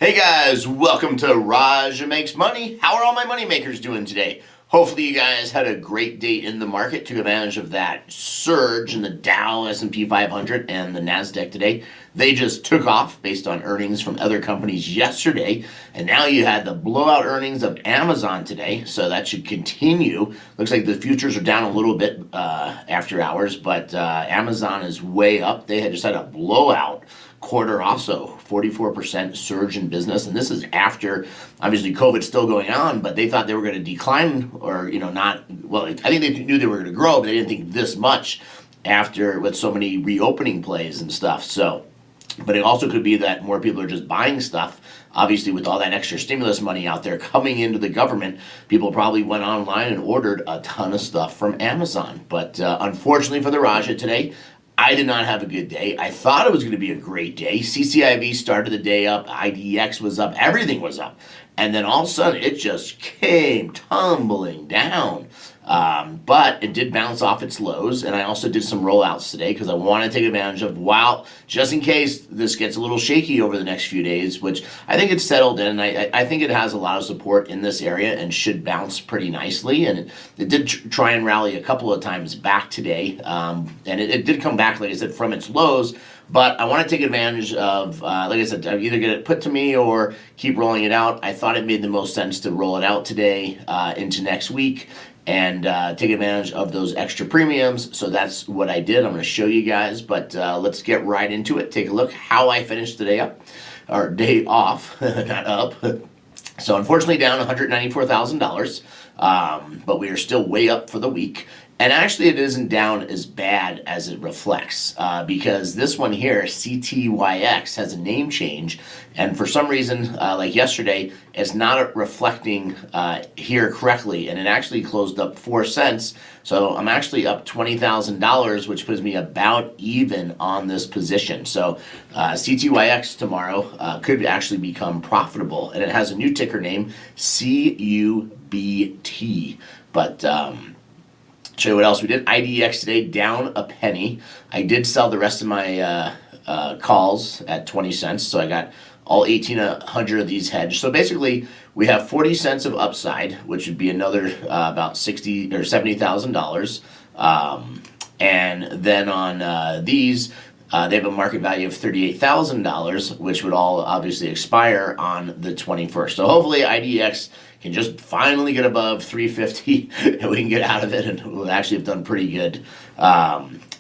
Hey guys, welcome to Raj Makes Money. How are all my money makers doing today? Hopefully you guys had a great day in the market, took advantage of that surge in the Dow, S&P 500, and the NASDAQ today. They just took off based on earnings from other companies yesterday, and now you had the blowout earnings of Amazon today, so that should continue. Looks like the futures are down a little bit after hours, but Amazon is way up. They had just had a blowout quarter also, 44% surge in business, and this is after obviously COVID's still going on, but they thought they were going to decline, or not, well, I think they knew they were going to grow, but they didn't think this much after with so many reopening plays and stuff. So, but it also could be that more people are just buying stuff. Obviously, with all that extra stimulus money out there coming into the government, people probably went online and ordered a ton of stuff from Amazon. But unfortunately for the Raja today, I did not have a good day. I thought it was going to be a great day. CCIV started the day up. IDX was up. Everything was up. And then all of a sudden, it just came tumbling down. But it did bounce off its lows. And I also did some rollouts today because I want to take advantage of, just in case this gets a little shaky over the next few days, which I think it's settled in. I think it has a lot of support in this area and should bounce pretty nicely. And it did try and rally a couple of times back today. And it did come back, like I said, from its lows. But I want to take advantage of, like I said, either get it put to me or keep rolling it out. I thought it made the most sense to roll it out today into next week and take advantage of those extra premiums. So that's what I did. I'm going to show you guys, but let's get right into it. Take a look how I finished the day up, or day off, not up. So unfortunately down $194,000, but we are still way up for the week. And actually it isn't down as bad as it reflects because this one here, CTYX, has a name change. And for some reason, like yesterday, it's not reflecting here correctly. And it actually closed up 4 cents. So I'm actually up $20,000, which puts me about even on this position. So CTYX tomorrow could actually become profitable. And it has a new ticker name, CUBT. But show you what else we did. IDX today down a penny. I did sell the rest of my calls at 20 cents, so I got all 1,800 of these hedged. So basically, we have 40 cents of upside, which would be another about $60,000 or $70,000. And then on these, they have a market value of $38,000, which would all obviously expire on the 21st. So hopefully IDX can just finally get above 350 and we can get out of it, and we'll actually have done pretty good.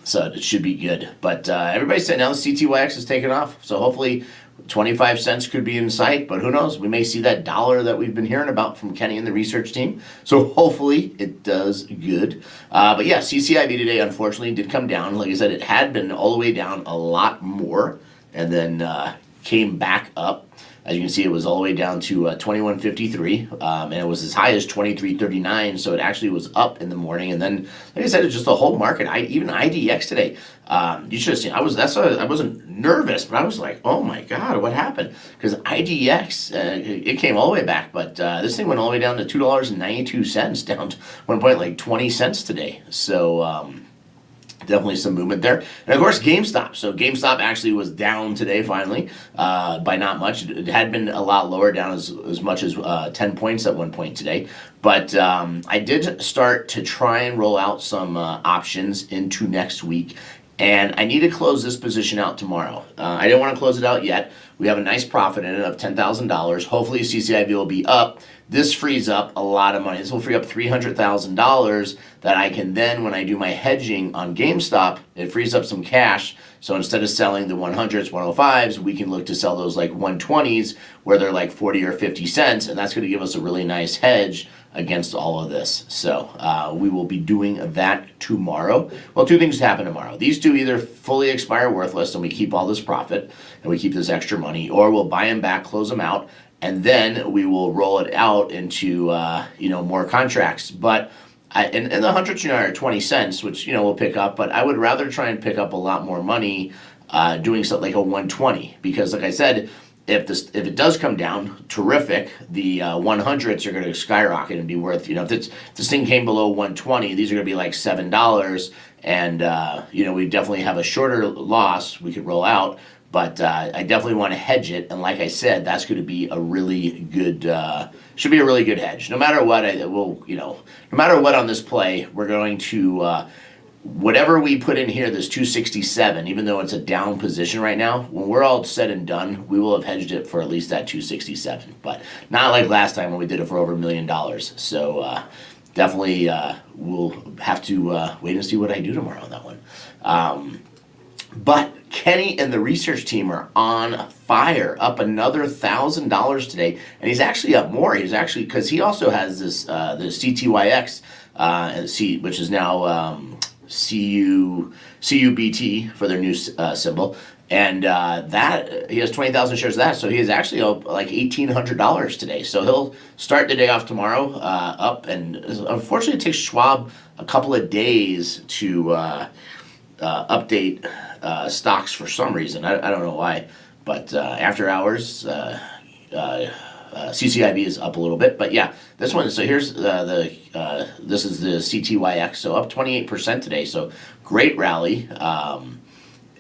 So it should be good. But everybody's saying now the CTYX is taking off. So hopefully 25 cents could be in sight, but who knows? We may see that dollar that we've been hearing about from Kenny and the research team. So hopefully it does good. But yeah, CCIV today unfortunately did come down. Like I said, it had been all the way down a lot more and then came back up. As you can see, it was all the way down to 21.53, and it was as high as 23.39. So it actually was up in the morning, and then, like I said, it's just the whole market. Even IDX today, you should have seen. I wasn't nervous, but I was like, oh my god, what happened? Because IDX, it came all the way back, but this thing went all the way down to $2.92, down to one point like 20 cents today. So. Definitely some movement there. And of course, Gamestop. So Gamestop actually was down today finally by not much. It had been a lot lower, down as much as 10 points at one point today. But I did start to try and roll out some options into next week. And I need to close this position out tomorrow. I didn't want to close it out yet. We have a nice profit in it of $10,000. Hopefully CCIV will be up. This frees up a lot of money. This will free up $300,000 that I can then, when I do my hedging on GameStop, it frees up some cash. So instead of selling the 100s, 105s, we can look to sell those like 120s where they're like 40 or 50 cents. And that's going to give us a really nice hedge against all of this. So we will be doing that tomorrow. Well, two things happen tomorrow. These two either fully expire worthless and we keep all this profit and we keep this extra money, or we'll buy them back, close them out, and then we will roll it out into more contracts. But and the hundreds are 20 cents, which we'll pick up. But I would rather try and pick up a lot more money doing something like a 120, because like I said, if it does come down, terrific. The 100s are going to skyrocket and be worth, if this thing came below 120, these are going to be like $7, and we definitely have a shorter loss we could roll out. But I definitely want to hedge it, and like I said, that's going to be a really good, should be a really good hedge. No matter what, no matter what on this play, we're going to, whatever we put in here, this 267, even though it's a down position right now, when we're all said and done, we will have hedged it for at least that 267. But not like last time when we did it for over $1 million. So definitely we'll have to wait and see what I do tomorrow on that one. But Kenny and the research team are on fire, up another $1,000 today, and he's actually up more. He's actually, because he also has this the CTYX, which is now CUBT for their new symbol, and that he has 20,000 shares of that, so he is actually up like $1,800 today. So he'll start the day off tomorrow up, and unfortunately, it takes Schwab a couple of days to update stocks for some reason. I don't know why, but after hours, CCIB is up a little bit. But yeah, this one. So here's this is the CTYX. So up 28% today. So great rally.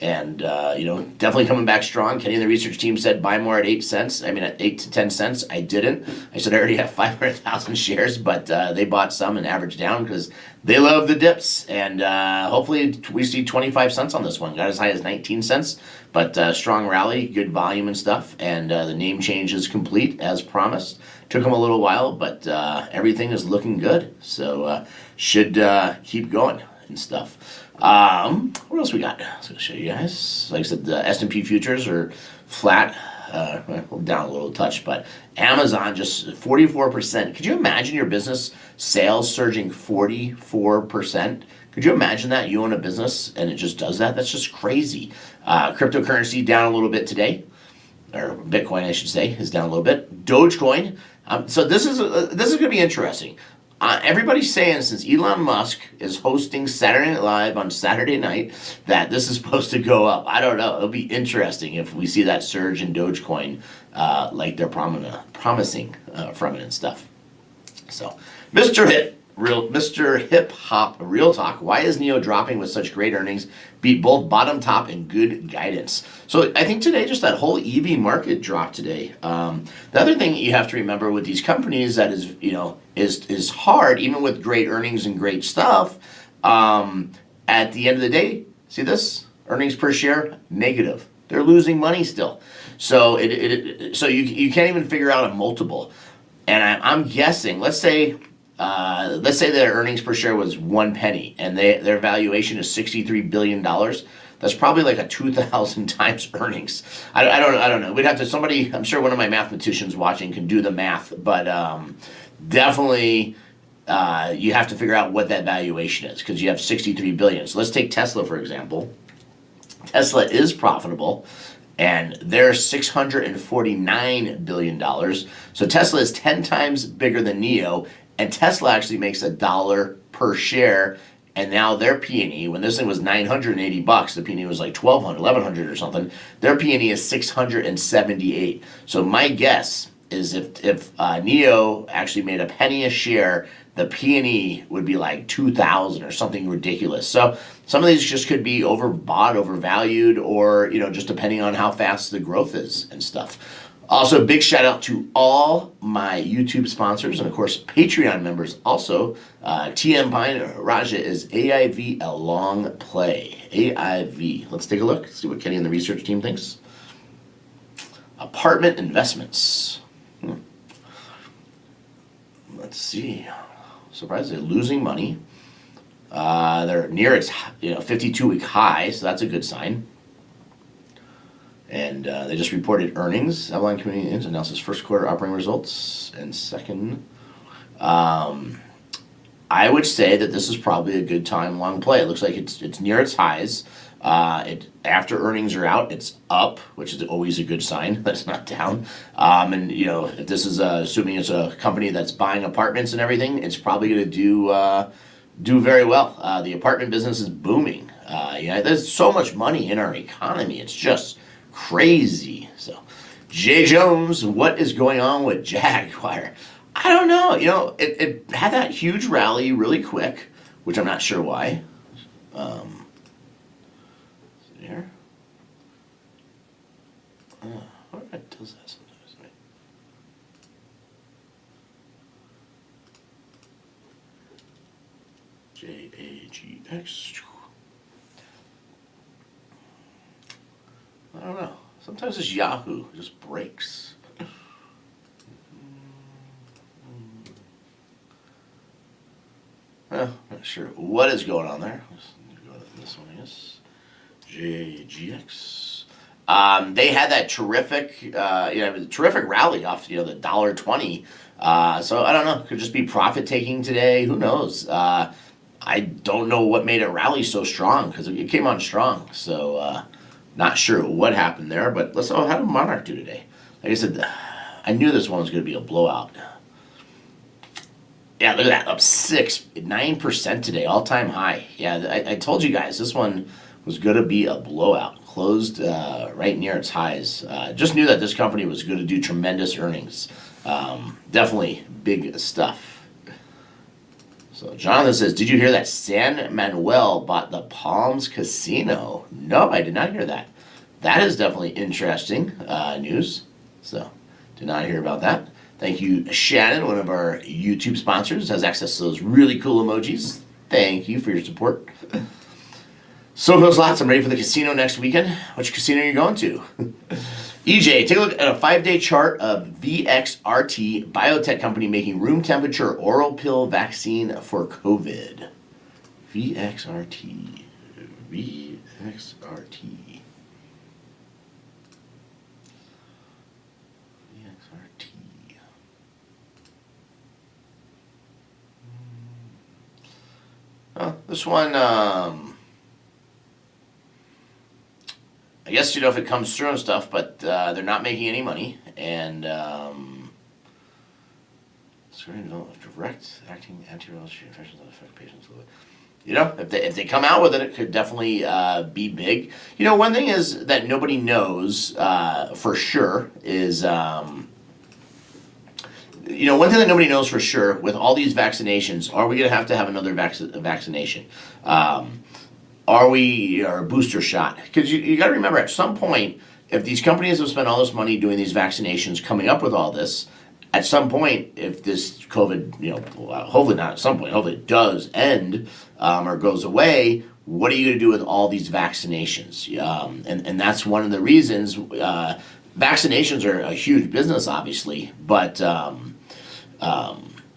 And definitely coming back strong. Kenny and the research team said buy more at 8 cents. I mean at 8 to 10 cents. I didn't. I said I already have 500,000 shares, but they bought some and averaged down because they love the dips. And hopefully we see 25 cents on this one. Got as high as 19 cents, but strong rally, good volume and stuff. And the name change is complete as promised. Took them a little while, but everything is looking good. So should keep going and stuff. What else we got? I was going to show you guys. Like I said, the S&P futures are flat, down a little touch, but Amazon just 44%. Could you imagine your business sales surging 44%? Could you imagine that? You own a business and it just does that? That's just crazy. Cryptocurrency down a little bit today, or Bitcoin, I should say, is down a little bit. Dogecoin. So this is going to be interesting. Everybody's saying since Elon Musk is hosting Saturday Night Live on Saturday night that this is supposed to go up. I don't know. It'll be interesting if we see that surge in Dogecoin like they're promising from it and stuff. So, Mr. Hip Hop Real Talk. Why is NEO dropping with such great earnings? Beat both bottom, top, and good guidance. So I think today just that whole EV market dropped today. The other thing you have to remember with these companies that is hard, even with great earnings and great stuff. At the end of the day, see this earnings per share negative. They're losing money still. So so you can't even figure out a multiple. And I'm guessing. Let's say their earnings per share was 1 penny and their valuation is $63 billion. That's probably like a 2,000 times earnings. I don't know. We'd have to, I'm sure one of my mathematicians watching can do the math, but definitely you have to figure out what that valuation is because you have 63 billion. So let's take Tesla, for example. Tesla is profitable and they're $649 billion. So Tesla is 10 times bigger than NEO. And Tesla actually makes $1 per share, and now their P&E, when this thing was $980, the P&E was like $1,100 or something. Their P&E is $678. So my guess is if NEO actually made a penny a share, the P&E would be like 2,000 or something ridiculous. So some of these just could be overbought, overvalued, or just depending on how fast the growth is and stuff. Also, big shout out to all my YouTube sponsors and, of course, Patreon members. Also, TM Pine Raja is AIV a long play. AIV. Let's take a look. See what Kenny and the research team thinks. Apartment investments. Let's see. Surprised they're losing money. They're near its 52-week high, so that's a good sign. And they just reported earnings. Avalon Community announces first quarter operating results. And second, I would say that this is probably a good time long play. It looks like it's near its highs. After earnings are out, it's up, which is always a good sign. That's not down. And if this is assuming it's a company that's buying apartments and everything, it's probably going to do very well. The apartment business is booming. There's so much money in our economy. It's just crazy. So, Jay Jones, what is going on with Jaguar? I don't know. It had that huge rally really quick, which I'm not sure why. There. I wonder if it does that sometimes. Right? JAGX. I don't know. Sometimes this Yahoo just breaks. Well, not sure what is going on there. Let's go to this one, yes. JGX. They had that terrific, terrific rally off, the $1.20. So I don't know. Could just be profit taking today. Who knows? I don't know what made it rally so strong because it came on strong. So not sure what happened there. But how did Monarch do today? Like I said, I knew this one was going to be a blowout. Yeah, look at that, up 9% today, all-time high. Yeah, I told you guys this one was going to be a blowout. Closed right near its highs. Just knew that this company was going to do tremendous earnings. Definitely big stuff. So Jonathan says, did you hear that San Manuel bought the Palms Casino? No, I did not hear that. That is definitely interesting news. So, did not hear about that. Thank you, Shannon, one of our YouTube sponsors, has access to those really cool emojis. Thank you for your support. So goes lots. I'm ready for the casino next weekend. Which casino are you going to? EJ, take a look at a 5-day chart of VXRT, biotech company making room temperature oral pill vaccine for COVID. VXRT. VXRT. This one, I guess, if it comes through and stuff, but they're not making any money. And direct acting antiviral infections that affect patients. If they come out with it, it could definitely be big. One thing is that nobody knows for sure is... one thing that nobody knows for sure with all these vaccinations, are we going to have another vaccination? Or a booster shot? Because you got to remember, at some point, if these companies have spent all this money doing these vaccinations, coming up with all this, at some point, if this COVID, hopefully not at some point, hopefully it does end or goes away, what are you going to do with all these vaccinations? And that's one of the reasons. Vaccinations are a huge business, obviously, but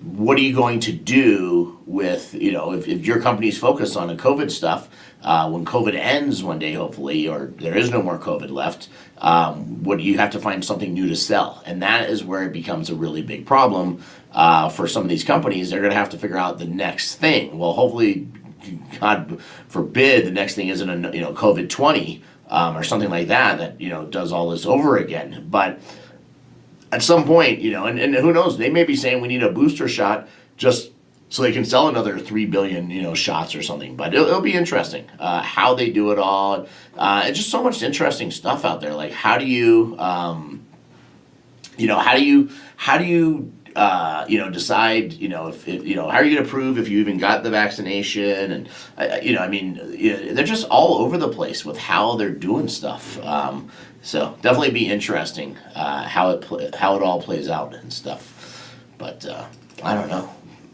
what are you going to do with, if your company's focused on the COVID stuff, when COVID ends one day, hopefully, or there is no more COVID left, what do you have to find something new to sell? And that is where it becomes a really big problem for some of these companies. They're going to have to figure out the next thing. Well, hopefully, God forbid, the next thing isn't COVID-20 or something like that does all this over again. But at some point, and who knows, they may be saying we need a booster shot just so they can sell another 3 billion, shots or something. But it'll be interesting how they do it all. It's just so much interesting stuff out there. Like, how do you, decide, if how are you going to prove if you even got the vaccination? And, they're just all over the place with how they're doing stuff. So definitely be interesting how it all plays out and stuff. But I don't know.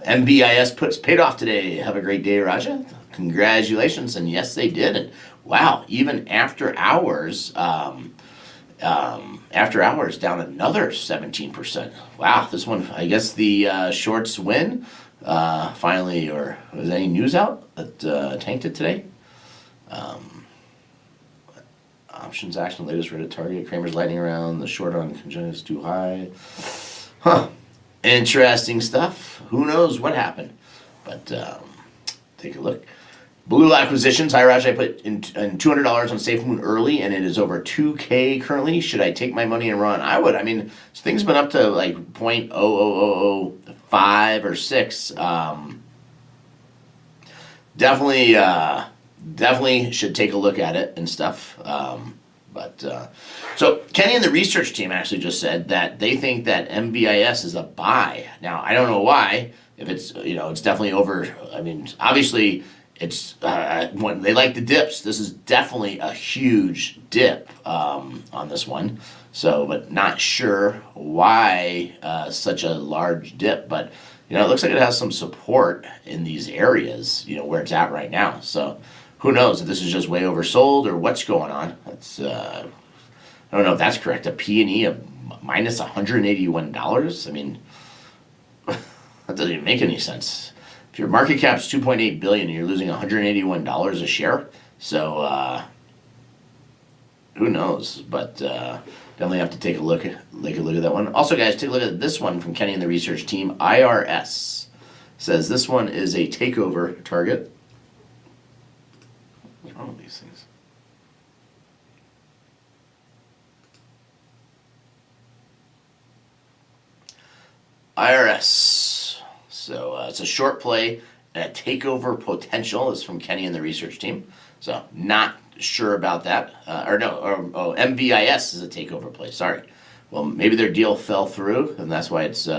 MBIS paid off today. Have a great day, Raja. Congratulations. And yes, they did. And wow, even after hours, down another 17%. Wow, this one, I guess the shorts win finally, or was any news out that tanked it today? Options action, latest Reddit target, Kramer's lightning around, the short on conjunction is too high. Huh. Interesting stuff. Who knows what happened? But take a look. Blue Acquisitions, hi Raj, I put in $200 on Safe Moon early, and it is over 2K currently. Should I take my money and run? I would. This thing's been up to like 0.00005 or 6. Definitely should take a look at it and stuff. So Kenny and the research team actually just said that they think that MVIS is a buy. Now, I don't know why. If it's, it's definitely over. Obviously, they like the dips. This is definitely a huge dip on this one. So, but not sure why such a large dip. But it looks like it has some support in these areas. Where it's at right now. So, who knows if this is just way oversold or what's going on? That's I don't know if that's correct. A P&E of minus $181. I mean, that doesn't even make any sense. If your market cap's $2.8 billion and you're losing $181 a share, so who knows? But definitely have to take a look at that one. Also, guys, take a look at this one from Kenny and the research team. IRS says this one is a takeover target. What's wrong with these things? IRS. So it's a short play and a takeover potential. This is from Kenny and the research team. So not sure about that. MVIS is a takeover play. Sorry. Well, maybe their deal fell through, and that's why it's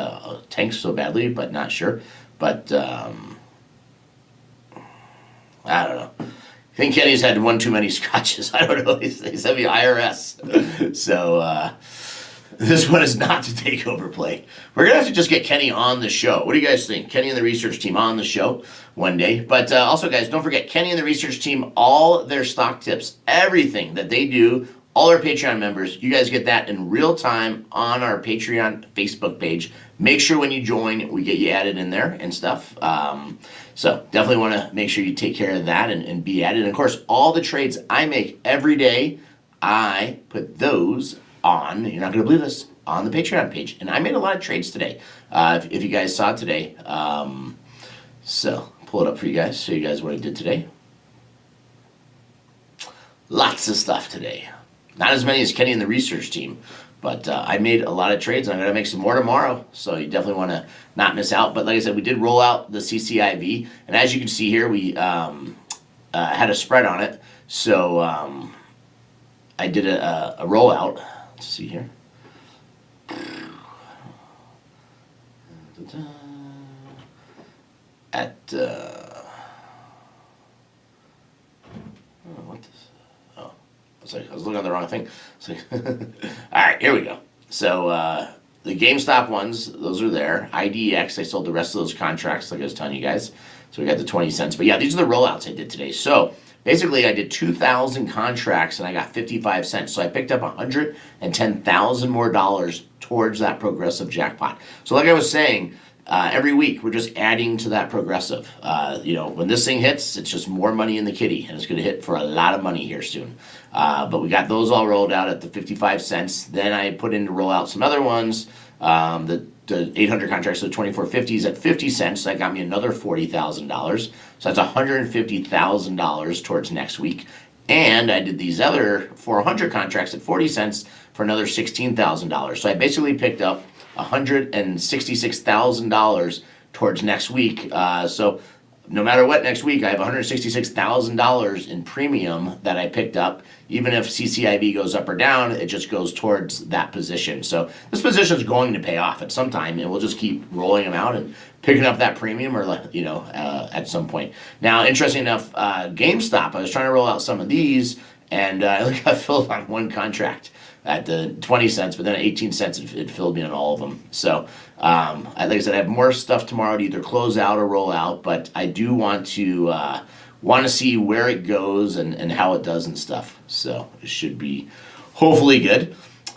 tanked so badly, but not sure. But I don't know. I think Kenny's had one too many scotches. I don't know. He sent me IRS. So this one is not to takeover play. We're going to have to just get Kenny on the show. What do you guys think? Kenny and the research team on the show one day. But also, guys, don't forget, Kenny and the research team, all their stock tips, everything that they do, all our Patreon members, you guys get that in real time on our Patreon Facebook page. Make sure when you join, we get you added in there and stuff. So definitely want to make sure you take care of that and be added. And of course, all the trades I make every day, I put those on, you're not going to believe this, on the Patreon page. And I made a lot of trades today, if you guys saw today. So pull it up for you guys, show you guys what I did today. Lots of stuff today. Not as many as Kenny and the research team, but I made a lot of trades, and I'm going to make some more tomorrow, so you definitely want to not miss out. But like I said, we did roll out the CCIV, and as you can see here, we had a spread on it, so I did a rollout. Let's see here. At what this? Oh, I was looking at the wrong thing. All right, here we go. So the Gamestop ones, those are there. IDX, I sold the rest of those contracts, like I was telling you guys. So we got the 20 cents. But yeah, these are the rollouts I did today. So basically, I did 2,000 contracts and I got 55 cents. So I picked up $110,000 more dollars towards that progressive jackpot. So like I was saying, every week we're just adding to that progressive. When this thing hits, it's just more money in the kitty, and it's going to hit for a lot of money here soon. But we got those all rolled out at the 55 cents. Then I put in to roll out some other ones. The 800 contracts, so the 2450s at 50 cents. That got me another $40,000. So that's $150,000 towards next week. And I did these other 400 contracts at 40 cents for another $16,000. So I basically picked up $166,000 towards next week. So no matter what next week, I have $166,000 in premium that I picked up. Even if CCIV goes up or down, it just goes towards that position. So this position is going to pay off at some time, and we'll just keep rolling them out and picking up that premium, or at some point. Now, interesting enough, GameStop, I was trying to roll out some of these, and I only got filled on one contract at the 20 cents, but then at 18 cents, it filled me on all of them. So, like I said, I have more stuff tomorrow to either close out or roll out, but I do want to see where it goes and how it does and stuff. So it should be hopefully good.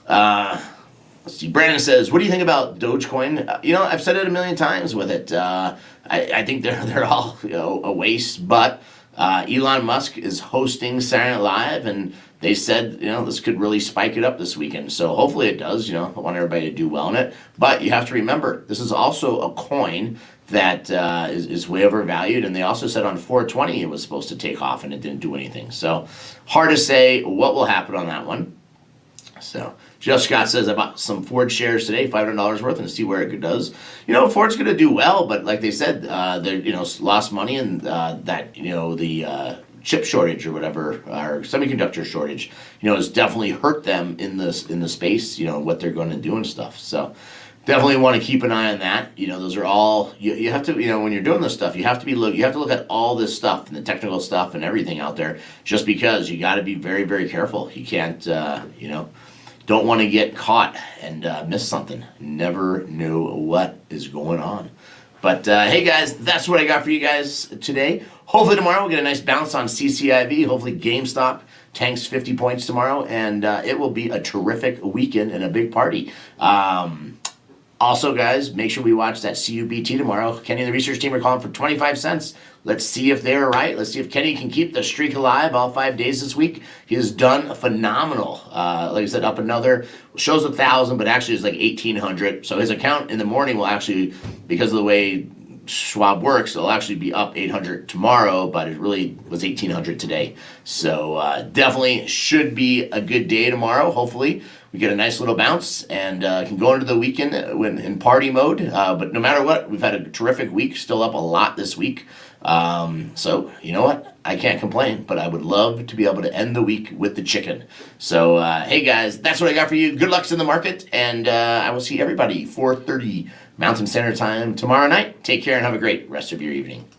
Let's see. Brandon says, "What do you think about Dogecoin?" I've said it a million times with it. I think they're all a waste, but Elon Musk is hosting Saturday Night Live, and they said, this could really spike it up this weekend. So hopefully it does. I want everybody to do well in it. But you have to remember, this is also a coin that is way overvalued. And they also said on 420 it was supposed to take off, and it didn't do anything. So hard to say what will happen on that one. So Jeff Scott says, I bought some Ford shares today, $500 worth, and see where it does. Ford's going to do well, but like they said, they lost money, and the chip shortage or whatever, or semiconductor shortage, has definitely hurt them in the space, what they're going to do and stuff. So definitely want to keep an eye on that. Those are all you have to. When you're doing this stuff, you have to you have to look at all this stuff and the technical stuff and everything out there. Just because you got to be very, very careful. You can't, don't want to get caught and miss something. Never know what is going on. But hey guys, that's what I got for you guys today. Hopefully tomorrow we'll get a nice bounce on CCIV. Hopefully Gamestop tanks 50 points tomorrow, and it will be a terrific weekend and a big party. Also, guys, make sure we watch that CUBT tomorrow. Kenny and the research team are calling for 25 cents. Let's see if they're right. Let's see if Kenny can keep the streak alive all 5 days this week. He has done phenomenal. Like I said, up another, shows 1,000, but actually it's like 1,800. So his account in the morning will actually, because of the way Schwab works, it'll actually be up 800 tomorrow, but it really was 1,800 today. So definitely should be a good day tomorrow. Hopefully we get a nice little bounce and can go into the weekend in party mode. But no matter what, we've had a terrific week, still up a lot this week. So you know what? I can't complain, but I would love to be able to end the week with the chicken. So hey guys, that's what I got for you. Good luck in the market, and I will see everybody 4:30 Mountain Standard Time tomorrow night. Take care and have a great rest of your evening.